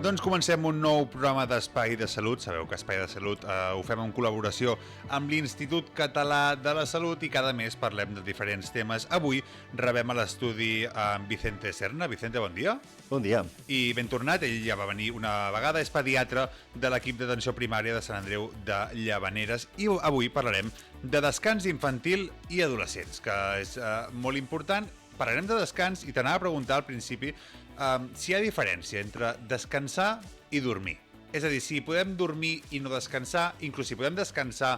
Doncs comencem un nou programa d'Espai de Salut. Sabeu que Espai de Salut ho fem en col·laboració amb l'Institut Català de la Salut i cada mes parlem de diferents temes. Avui rebem a l'estudi amb Vicente Serna. Vicente, bon dia. Bon dia. I ben tornat, ell ja va venir una vegada, és pediatre de l'equip d'atenció primària de Sant Andreu de Llavaneres i avui parlarem de descans infantil i adolescents, que és molt important. Parlarem de descans i t'anava a preguntar al principi si hi ha diferència entre descansar i dormir. És a dir, si podem dormir i no descansar, inclús si podem descansar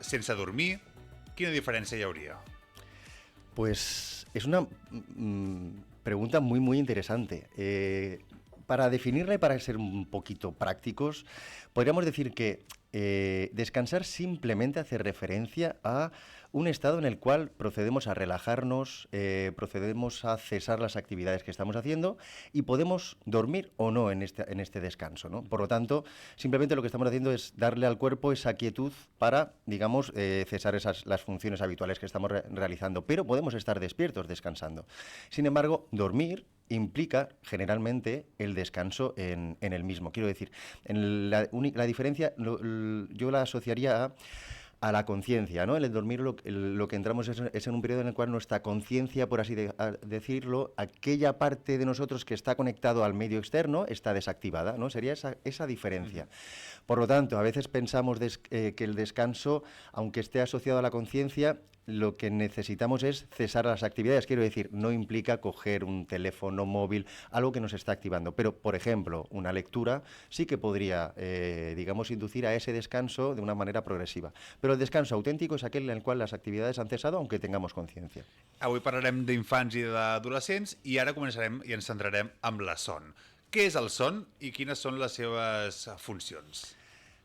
sense dormir, quina diferència hi hauria? Pues es una pregunta muy interesante. Para definirla y para ser un poquito prácticos, podríamos decir que descansar simplemente hace referencia a un estado en el cual procedemos a relajarnos, procedemos a cesar las actividades que estamos haciendo y podemos dormir o no en este descanso, ¿no? Por lo tanto, simplemente lo que estamos haciendo es darle al cuerpo esa quietud para, digamos, cesar las funciones habituales que estamos realizando, pero podemos estar despiertos descansando. Sin embargo, dormir implica generalmente el descanso en el mismo. Quiero decir, la diferencia yo la asociaría a la conciencia, ¿no? En el dormir lo que entramos es en un periodo en el cual nuestra conciencia, por así decirlo, aquella parte de nosotros que está conectado al medio externo está desactivada, ¿no? Sería esa diferencia. Por lo tanto, a veces pensamos que el descanso, aunque esté asociado a la conciencia, lo que necesitamos es cesar las actividades. Quiero decir, no implica coger un teléfono móvil, algo que nos está activando. Pero, por ejemplo, una lectura sí que podría, digamos, inducir a ese descanso de una manera progresiva. Pero el descanso auténtico es aquel en el cual las actividades han cesado, aunque tengamos conciencia. Avui parlarem d'infants i d'adolescents i ara començarem i ens centrarem amb la son. Què és el son i quines són les seves funcions?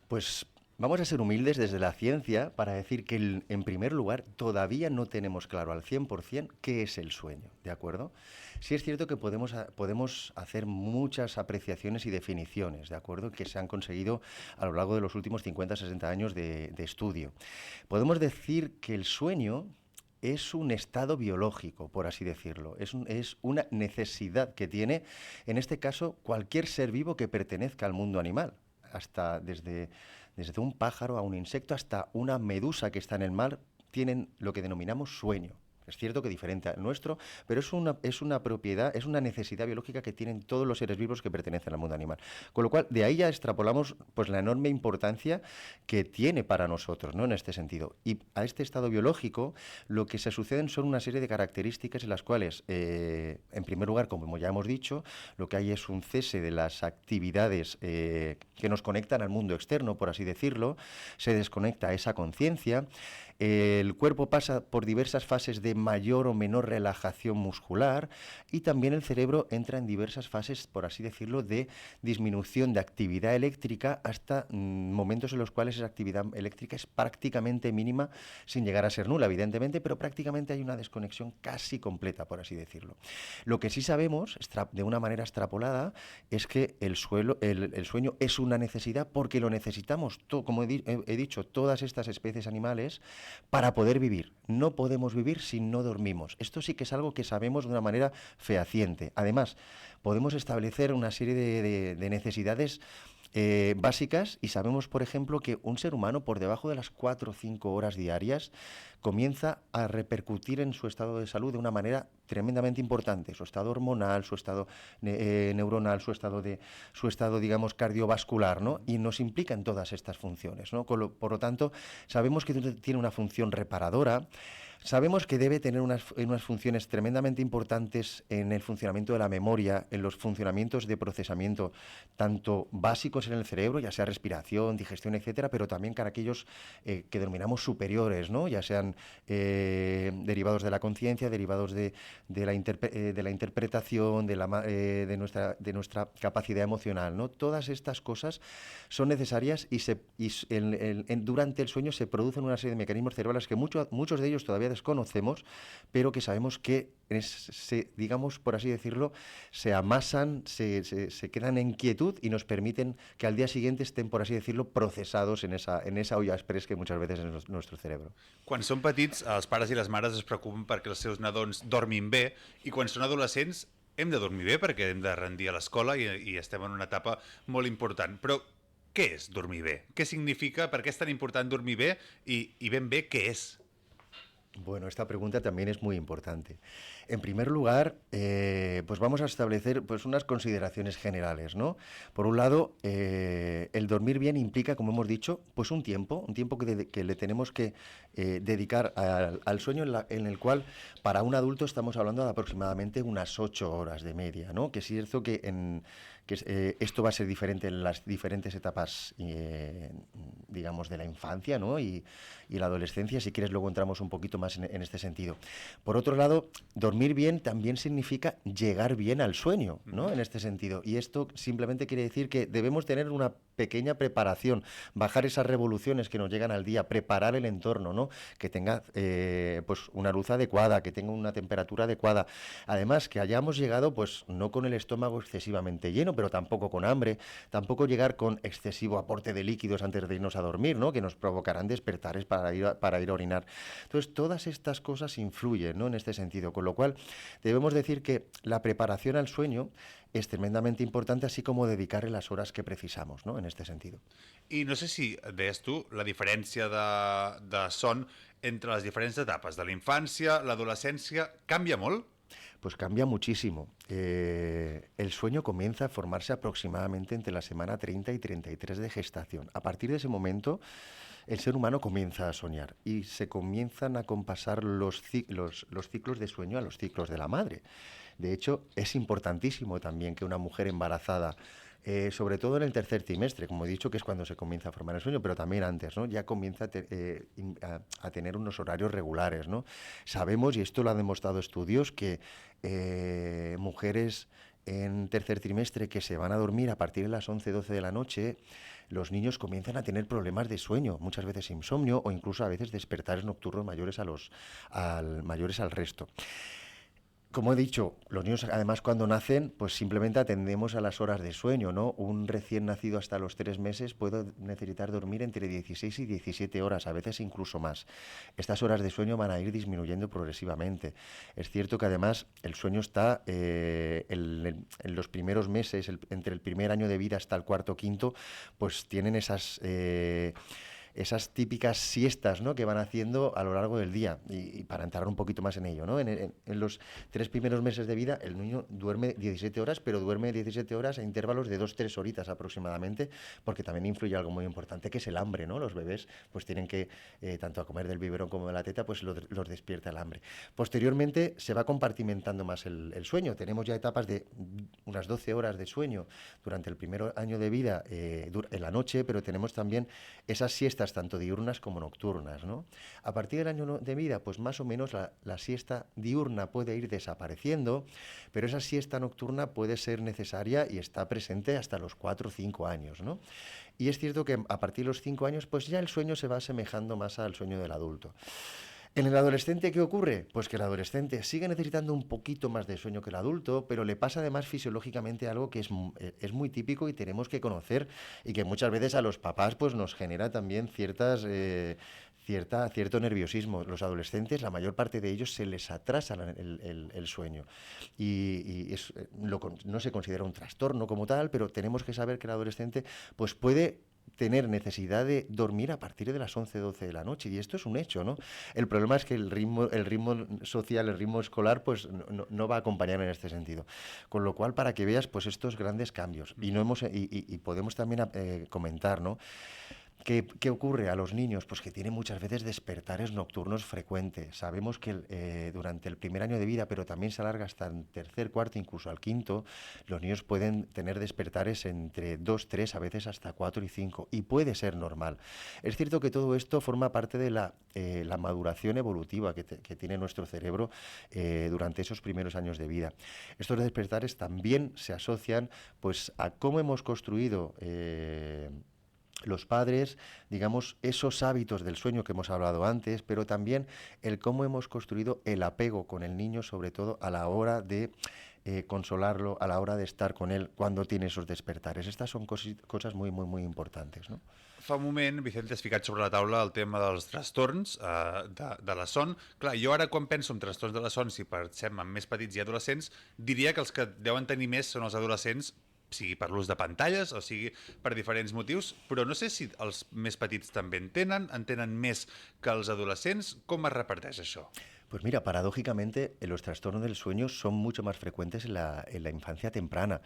Pues vamos a ser humildes desde la ciencia para decir que, en primer lugar, todavía no tenemos claro al 100% qué es el sueño, ¿de acuerdo? Sí es cierto que podemos hacer muchas apreciaciones y definiciones, ¿de acuerdo?, que se han conseguido a lo largo de los últimos 50-60 años de estudio. Podemos decir que el sueño es un estado biológico, por así decirlo, es una necesidad que tiene, en este caso, cualquier ser vivo que pertenezca al mundo animal, hasta desde un pájaro a un insecto hasta una medusa que está en el mar, tienen lo que denominamos sueño. Es cierto que diferente al nuestro, pero es una propiedad, es una necesidad biológica que tienen todos los seres vivos que pertenecen al mundo animal. Con lo cual, de ahí ya extrapolamos pues la enorme importancia que tiene para nosotros, ¿no?, en este sentido. Y a este estado biológico, lo que se suceden son una serie de características en las cuales, en primer lugar, como ya hemos dicho, lo que hay es un cese de las actividades que nos conectan al mundo externo, por así decirlo, se desconecta esa conciencia, el cuerpo pasa por diversas fases de mayor o menor relajación muscular y también el cerebro entra en diversas fases, por así decirlo, de disminución de actividad eléctrica hasta momentos en los cuales esa actividad eléctrica es prácticamente mínima, sin llegar a ser nula, evidentemente, pero prácticamente hay una desconexión casi completa, por así decirlo. Lo que sí sabemos, de una manera extrapolada, es que el sueño es una necesidad porque lo necesitamos, como he dicho, todas estas especies animales para poder vivir. No podemos vivir si no dormimos. Esto sí que es algo que sabemos de una manera fehaciente. Además, podemos establecer una serie de necesidades básicas y sabemos, por ejemplo, que un ser humano por debajo de las 4 o 5 horas diarias comienza a repercutir en su estado de salud de una manera tremendamente importante, su estado hormonal, su estado neuronal, su estado, digamos, cardiovascular, ¿no? Y nos implica en todas estas funciones, ¿no? Por lo tanto, sabemos que tiene una función reparadora, sabemos que debe tener unas funciones tremendamente importantes en el funcionamiento de la memoria, en los funcionamientos de procesamiento, tanto básicos en el cerebro, ya sea respiración, digestión, etcétera, pero también para aquellos que denominamos superiores, ¿no?, ya sean derivados de la conciencia, derivados de la interpretación, de nuestra capacidad emocional, ¿no? Todas estas cosas son necesarias y durante el sueño se producen una serie de mecanismos cerebrales que muchos de ellos todavía desconocemos, pero que sabemos que, digamos, por así decirlo, se amasan, se quedan en quietud y nos permiten que al día siguiente estén, por así decirlo, procesados en esa olla express que muchas veces es nuestro cerebro. Quan són petits, els pares i les mares es preocupen perquè els seus nadons dormin bé i quan són adolescents hem de dormir bé perquè hem de rendir a l'escola i estem en una etapa molt important. Però què és dormir bé? Què significa? Per què és tan important dormir bé? I ben bé, què és? Bueno, esta pregunta también es muy importante. En primer lugar, pues vamos a establecer pues unas consideraciones generales, ¿no? Por un lado, el dormir bien implica, como hemos dicho, pues un tiempo que le tenemos que dedicar al sueño en el cual para un adulto estamos hablando de aproximadamente unas 8 horas de media, ¿no? Que es cierto que esto va a ser diferente en las diferentes etapas, digamos, de la infancia, ¿no? Y la adolescencia. Si quieres, luego entramos un poquito más en este sentido. Por otro lado, dormir bien también significa llegar bien al sueño, ¿no? En este sentido. Y esto simplemente quiere decir que debemos tener una pequeña preparación, bajar esas revoluciones que nos llegan al día, preparar el entorno, ¿no? Que tenga pues una luz adecuada, que tenga una temperatura adecuada. Además, que hayamos llegado pues no con el estómago excesivamente lleno, pero tampoco con hambre, tampoco llegar con excesivo aporte de líquidos antes de irnos a dormir, ¿no? Que nos provocarán despertares para ir a orinar. Entonces, todas estas cosas influyen, ¿no? En este sentido, con lo cual debemos decir que la preparación al sueño es tremendamente importante, así como dedicarle las horas que precisamos, ¿no? En este sentido. I no sé si deies tu la diferència de son entre les diferents etapes de la infància, l'adolescència, canvia molt? Pues cambia muchísimo. El sueño comienza a formarse aproximadamente entre la semana 30 y 33 de gestación. A partir de ese momento, el ser humano comienza a soñar y se comienzan a compasar los ciclos de sueño a los ciclos de la madre. De hecho, es importantísimo también que una mujer embarazada, sobre todo en el tercer trimestre, como he dicho, que es cuando se comienza a formar el sueño, pero también antes, ¿no? Ya comienza a tener unos horarios regulares, ¿no? Sabemos, y esto lo han demostrado estudios, que mujeres en tercer trimestre que se van a dormir a partir de las 11, 12 de la noche, los niños comienzan a tener problemas de sueño, muchas veces insomnio o incluso a veces despertares nocturnos mayores mayores al resto. Como he dicho, los niños además cuando nacen, pues simplemente atendemos a las horas de sueño, ¿no? Un recién nacido hasta los 3 meses puede necesitar dormir entre 16 y 17 horas, a veces incluso más. Estas horas de sueño van a ir disminuyendo progresivamente. Es cierto que además el sueño está en los primeros meses, entre el primer año de vida hasta el cuarto o quinto, pues tienen esas típicas siestas, ¿no? Que van haciendo a lo largo del día. Y para entrar un poquito más en ello, ¿no? En los 3 primeros meses de vida el niño duerme 17 horas, pero duerme 17 horas a intervalos de 2-3 horitas aproximadamente, porque también influye algo muy importante, que es el hambre, ¿no? Los bebés pues tienen que, tanto a comer del biberón como de la teta, pues los despierta el hambre. Posteriormente se va compartimentando más el sueño. Tenemos ya etapas de unas 12 horas de sueño durante el primer año de vida en la noche, pero tenemos también esas siestas tanto diurnas como nocturnas, ¿no? A partir del año de vida, pues más o menos la siesta diurna puede ir desapareciendo, pero esa siesta nocturna puede ser necesaria y está presente hasta los 4 o 5 años, ¿no? Y es cierto que a partir de los 5 años, pues ya el sueño se va asemejando más al sueño del adulto. En el adolescente, ¿qué ocurre? Pues que el adolescente sigue necesitando un poquito más de sueño que el adulto, pero le pasa además fisiológicamente algo que es muy típico y tenemos que conocer y que muchas veces a los papás pues nos genera también cierto nerviosismo. Los adolescentes, la mayor parte de ellos se les atrasa el sueño no se considera un trastorno como tal, pero tenemos que saber que el adolescente pues puede tener necesidad de dormir a partir de las 11, 12 de la noche, y esto es un hecho, ¿no? El problema es que el ritmo social, el ritmo escolar, pues no va a acompañar en este sentido. Con lo cual, para que veas, pues estos grandes cambios. Y podemos también comentar, ¿no? ¿Qué ocurre a los niños? Pues que tienen muchas veces despertares nocturnos frecuentes. Sabemos que durante el primer año de vida, pero también se alarga hasta el tercer, cuarto, incluso al quinto, los niños pueden tener despertares entre 2, 3, a veces hasta 4 y 5, y puede ser normal. Es cierto que todo esto forma parte de la maduración evolutiva que tiene nuestro cerebro durante esos primeros años de vida. Estos despertares también se asocian pues a cómo hemos construido los padres, digamos, esos hábitos del sueño que hemos hablado antes, pero también el cómo hemos construido el apego con el niño, sobre todo a la hora de consolarlo, a la hora de estar con él cuando tiene esos despertares. Estas son cosas muy, muy, muy importantes, ¿no? Fa un moment, Vicente, has ficat sobre la taula el tema dels trastorns de la son. Clar, jo ara quan penso en trastorns de la son, si pensem en més petits i adolescents, diria que els que deuen tenir més són els adolescents, sigui per l'ús de pantalles o sigui per diferents motius, però no sé si els més petits també en tenen més que els adolescents. Com es reparteix això? Pues mira, paradójicamente los trastornos del sueño son mucho más frecuentes en la infancia temprana.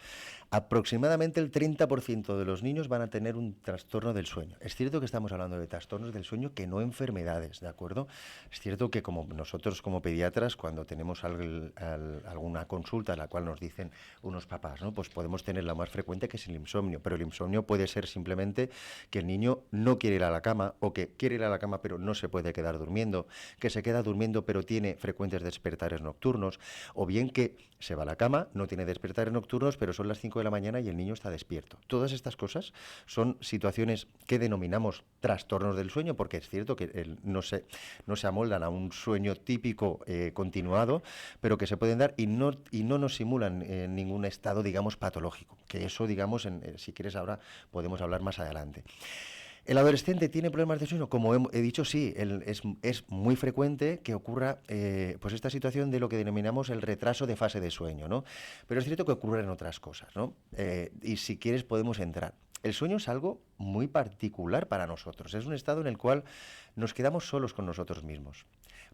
Aproximadamente el 30% de los niños van a tener un trastorno del sueño. Es cierto que estamos hablando de trastornos del sueño que no enfermedades, ¿de acuerdo? Es cierto que como nosotros como pediatras, cuando tenemos alguna consulta en la cual nos dicen unos papás, ¿no? Pues podemos tener la más frecuente, que es el insomnio, pero el insomnio puede ser simplemente que el niño no quiere ir a la cama o que quiere ir a la cama pero no se puede quedar durmiendo, que se queda durmiendo pero tiene frecuentes despertares nocturnos, o bien que se va a la cama, no tiene despertares nocturnos, pero son las 5 de la mañana y el niño está despierto. Todas estas cosas son situaciones que denominamos trastornos del sueño, porque es cierto que no se amoldan a un sueño típico continuado, pero que se pueden dar y no nos simulan ningún estado, digamos, patológico, que eso, digamos, si quieres ahora podemos hablar más adelante. ¿El adolescente tiene problemas de sueño? Como he dicho, sí, es muy frecuente que ocurra pues esta situación de lo que denominamos el retraso de fase de sueño, ¿no? Pero es cierto que ocurren otras cosas, ¿no? Y si quieres podemos entrar. El sueño es algo muy particular para nosotros. Es un estado en el cual nos quedamos solos con nosotros mismos.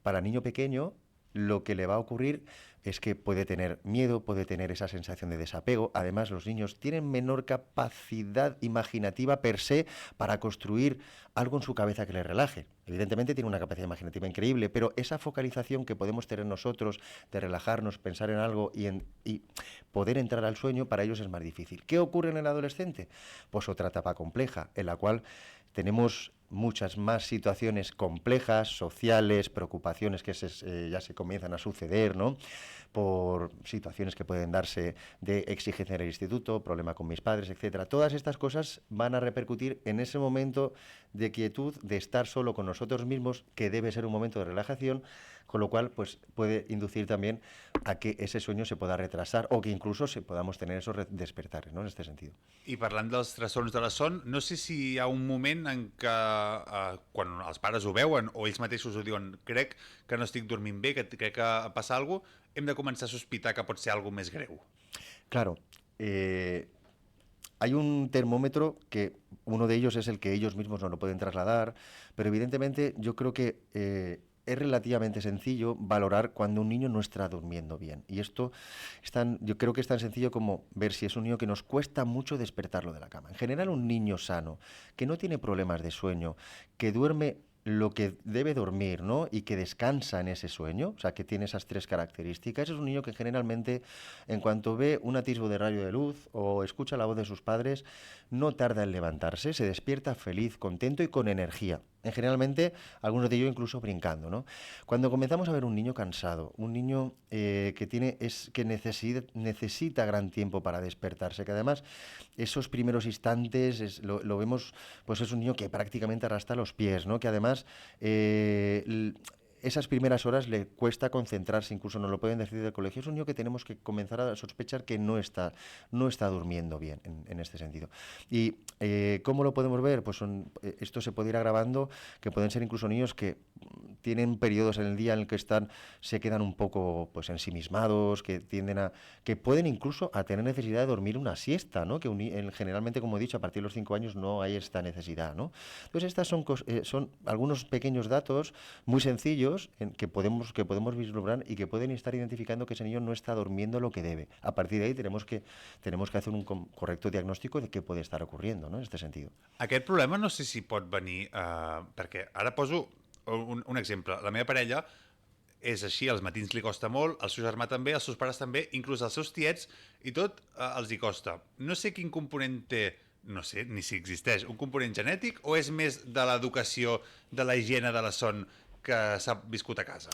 Para el niño pequeño, lo que le va a ocurrir es que puede tener miedo, puede tener esa sensación de desapego. Además, los niños tienen menor capacidad imaginativa per se para construir algo en su cabeza que les relaje. Evidentemente tiene una capacidad imaginativa increíble, pero esa focalización que podemos tener nosotros de relajarnos, pensar en algo y poder entrar al sueño, para ellos es más difícil. ¿Qué ocurre en el adolescente? Pues otra etapa compleja, en la cual tenemos muchas más situaciones complejas, sociales, preocupaciones que ya se comienzan a suceder, ¿no? Por situaciones que pueden darse de exigencia en el instituto, problema con mis padres, etcétera. Todas estas cosas van a repercutir en ese momento de quietud, de estar solo con nosotros mismos, que debe ser un momento de relajación, con lo cual pues puede inducir también a que ese sueño se pueda retrasar o que incluso podamos tener esos despertares, ¿no? En este sentido. I parlant dels trastorns de la son, no sé si hi ha un moment en què, quan els pares ho veuen o ells mateixos ho diuen, crec que no estic dormint bé, que crec que passa alguna cosa, hem de començar a sospitar que pot ser alguna més greu. Claro. Hay un termómetro que uno de ellos es el que ellos mismos no lo pueden trasladar, pero evidentemente yo creo que es relativamente sencillo valorar cuando un niño no está durmiendo bien. Y esto yo creo que es tan sencillo como ver si es un niño que nos cuesta mucho despertarlo de la cama. En general, un niño sano, que no tiene problemas de sueño, que duerme lo que debe dormir, ¿no? Y que descansa en ese sueño, o sea, que tiene esas tres características, es un niño que generalmente, en cuanto ve un atisbo de rayo de luz o escucha la voz de sus padres, no tarda en levantarse, se despierta feliz, contento y con energía. Generalmente, algunos de ellos incluso brincando, ¿no? Cuando comenzamos a ver un niño cansado, un niño que necesita gran tiempo para despertarse, que además esos primeros instantes lo vemos, pues es un niño que prácticamente arrastra los pies, ¿no? Que además esas primeras horas le cuesta concentrarse, incluso nos lo pueden decir del colegio. Es un niño que tenemos que comenzar a sospechar que no está durmiendo bien en este sentido. ¿Y cómo lo podemos ver? Pues esto se puede ir agravando, que pueden ser incluso niños que tienen periodos en el día en el que se quedan un poco pues ensimismados, que pueden incluso a tener necesidad de dormir una siesta, ¿no? Que generalmente, como he dicho, a partir de los 5 años no hay esta necesidad, ¿no? Entonces estas son algunos pequeños datos muy sencillos que podemos vislumbrar y que pueden estar identificando que ese niño no está durmiendo lo que debe. A partir de ahí tenemos que hacer un correcto diagnóstico de qué puede estar ocurriendo, ¿no? En este sentido. Aquest problema no sé si pot venir... perquè ara poso un exemple. La meva parella és així, als matins li costa molt, el seu germà també, els seus pares també, inclús els seus tiets, i tot els hi costa. No sé quin component té, no sé ni si existeix, un component genètic o és més de l'educació, de la higiene de la son que s'ha viscut a casa?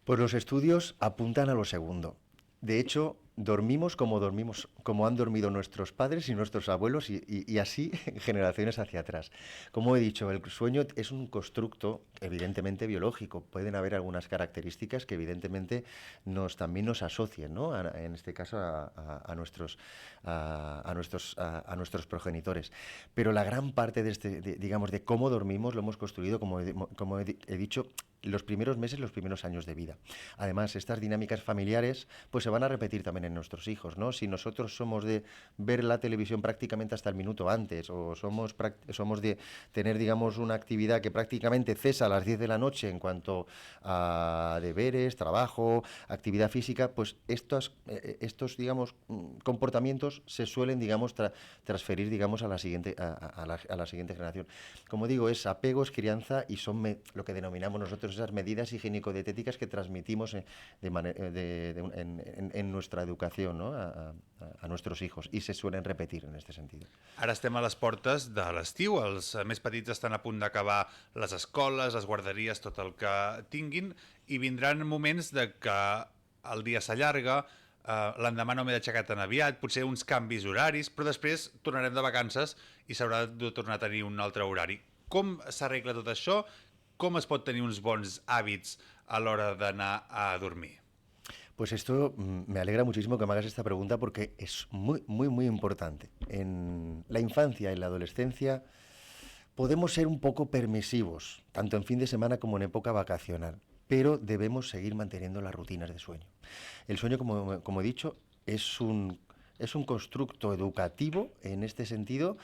Pues los estudios apuntan a lo segundo. De hecho, dormimos, como han dormido nuestros padres y nuestros abuelos y así generaciones hacia atrás. Como he dicho, el sueño es un constructo evidentemente biológico. Pueden haber algunas características que evidentemente también nos asocien, ¿no? En este caso a nuestros progenitores. Pero la gran parte digamos, de cómo dormimos lo hemos construido, he dicho, los primeros meses, los primeros años de vida. Además, estas dinámicas familiares pues se van a repetir también en nuestros hijos, ¿no? Si nosotros somos de ver la televisión prácticamente hasta el minuto antes, o somos de tener, digamos, una actividad que prácticamente cesa a las 10 de la noche en cuanto a deberes, trabajo, actividad física, pues estos digamos, comportamientos se suelen, digamos, transferir, digamos, a la siguiente generación. Como digo, es apegos, crianza y son lo que denominamos nosotros esas medidas higiénico-dietéticas que transmitimos en nuestra educación, ¿no? a nuestros hijos i se suelen repetir en este sentido. Ara estem a les portes de l'estiu, els més petits estan a punt d'acabar les escoles, les guarderies, tot el que tinguin, i vindran moments de que el dia s'allarga, l'endemà no m'he d'aixecar tan aviat, potser uns canvis horaris, però després tornarem de vacances i s'haurà de tornar a tenir un altre horari. Com s'arregla tot això? Com es pot tenir uns bons hàbits a l'hora d'anar a dormir? Pues esto me alegra muchísimo que me hagas esta pregunta porque es muy, muy, muy importante. En la infancia y la adolescencia podemos ser un poco permisivos, tanto en fin de semana como en época vacacional, pero debemos seguir manteniendo las rutinas de sueño. El sueño, como he dicho, es un constructo educativo en este sentido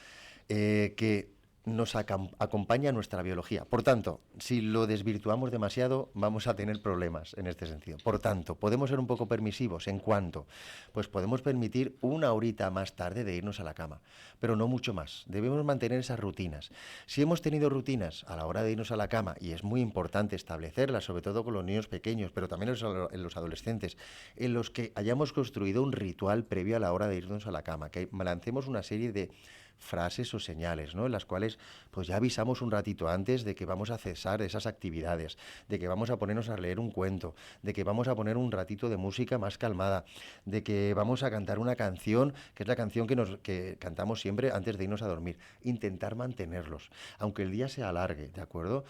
que nos acompaña a nuestra biología. Por tanto, si lo desvirtuamos demasiado, vamos a tener problemas en este sentido. Por tanto, podemos ser un poco permisivos en cuanto, pues podemos permitir una horita más tarde de irnos a la cama, pero no mucho más. Debemos mantener esas rutinas. Si hemos tenido rutinas a la hora de irnos a la cama, y es muy importante establecerlas, sobre todo con los niños pequeños, pero también en los adolescentes, en los que hayamos construido un ritual previo a la hora de irnos a la cama, que lancemos una serie de frases o señales, ¿no? En las cuales pues ya avisamos un ratito antes de que vamos a cesar esas actividades, de que vamos a ponernos a leer un cuento, de que vamos a poner un ratito de música más calmada, de que vamos a cantar una canción, que es la canción que cantamos siempre antes de irnos a dormir. Intentar mantenerlos, aunque el día se alargue, ¿de acuerdo?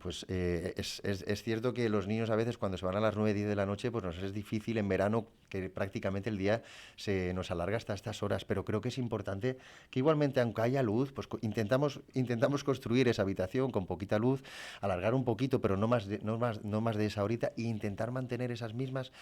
Pues es cierto que los niños a veces cuando se van a las 9, 10 de la noche, pues nos es difícil en verano que prácticamente el día se nos alarga hasta estas horas, pero creo que es importante que igualmente, aunque haya luz, pues intentamos construir esa habitación con poquita luz, alargar un poquito, pero no más de esa horita, e intentar mantener esos mismos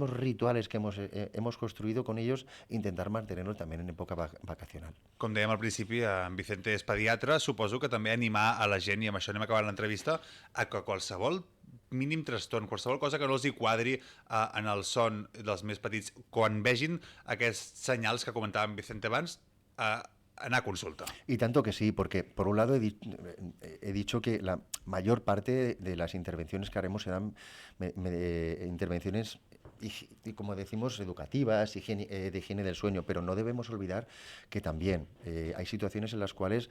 rituales que hemos construido con ellos, intentar mantenerlos también en época vacacional. Com dèiem al principi, en Vicente és pediatre, suposo que també animar a la gent, i amb això anem acabant l'entrevista, a que qualsevol mínim trastorn, qualsevol cosa que no els hi quadri en el son dels més petits, quan vegin aquests senyals que comentava en Vicente abans, anar a consulta. Y tanto que sí, porque por un lado he dicho que la mayor parte de las intervenciones que haremos serán intervenciones, y como decimos, educativas, de higiene del sueño, pero no debemos olvidar que también hay situaciones en las cuales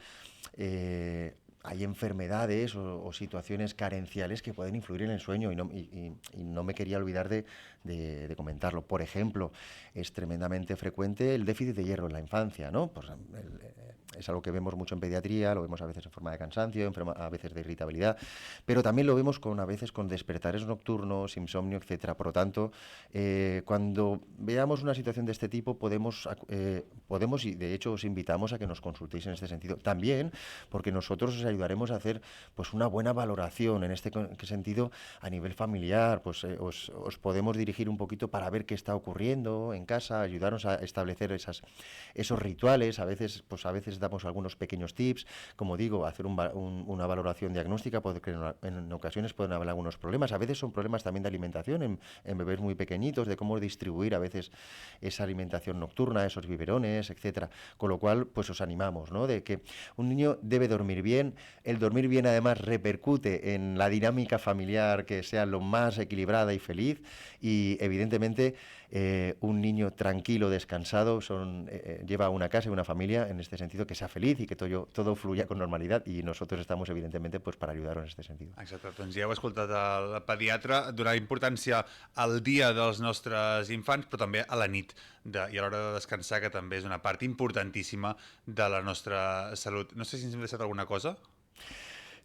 hay enfermedades o situaciones carenciales que pueden influir en el sueño, y no me quería olvidar de comentarlo. Por ejemplo, es tremendamente frecuente el déficit de hierro en la infancia, ¿no? Pues es algo que vemos mucho en pediatría, lo vemos a veces en forma de cansancio, a veces de irritabilidad, pero también lo vemos a veces con despertares nocturnos, insomnio, etcétera. Por lo tanto, cuando veamos una situación de este tipo, podemos y de hecho os invitamos a que nos consultéis en este sentido. También porque nosotros os ayudaremos a hacer pues una buena valoración en este sentido a nivel familiar, pues os podemos dirigir un poquito para ver qué está ocurriendo en casa, ayudarnos a establecer esos rituales. A veces damos algunos pequeños tips, como digo, hacer una valoración diagnóstica, porque en ocasiones pueden haber algunos problemas. A veces son problemas también de alimentación en bebés muy pequeñitos, de cómo distribuir a veces esa alimentación nocturna, esos biberones, etcétera. Con lo cual, pues os animamos, ¿no? De que un niño debe dormir bien. El dormir bien además repercute en la dinámica familiar que sea lo más equilibrada y feliz, y y evidentemente un niño tranquilo, descansado, lleva una casa y una familia en este sentido que sea feliz y que todo fluya con normalidad, y nosotros estamos evidentemente pues para ayudaros en este sentido. Exacte, doncs ja heu escoltat el pediatre donar importància al dia dels nostres infants, però també a la nit i a l'hora de descansar, que també és una part importantíssima de la nostra salut. No sé si ens hem deixat alguna cosa.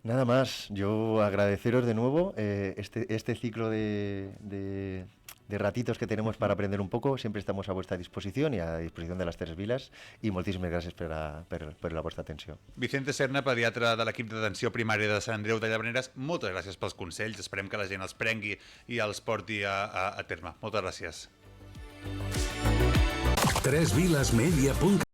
Nada más, yo agradeceros de nuevo este ciclo de ratitos que tenemos para aprender un poco. Siempre estamos a vuestra disposición y a disposición de las Tres Viles, i moltíssimes gràcies per la vostra atenció. Vicente Serna, pediatre de l'equip d'atenció primària de Sant Andreu de Llavaneres, moltes gràcies pels consells. Esperem que la gent els prengui i els porti a terme. Moltes gràcies. tresvilesmedia.cat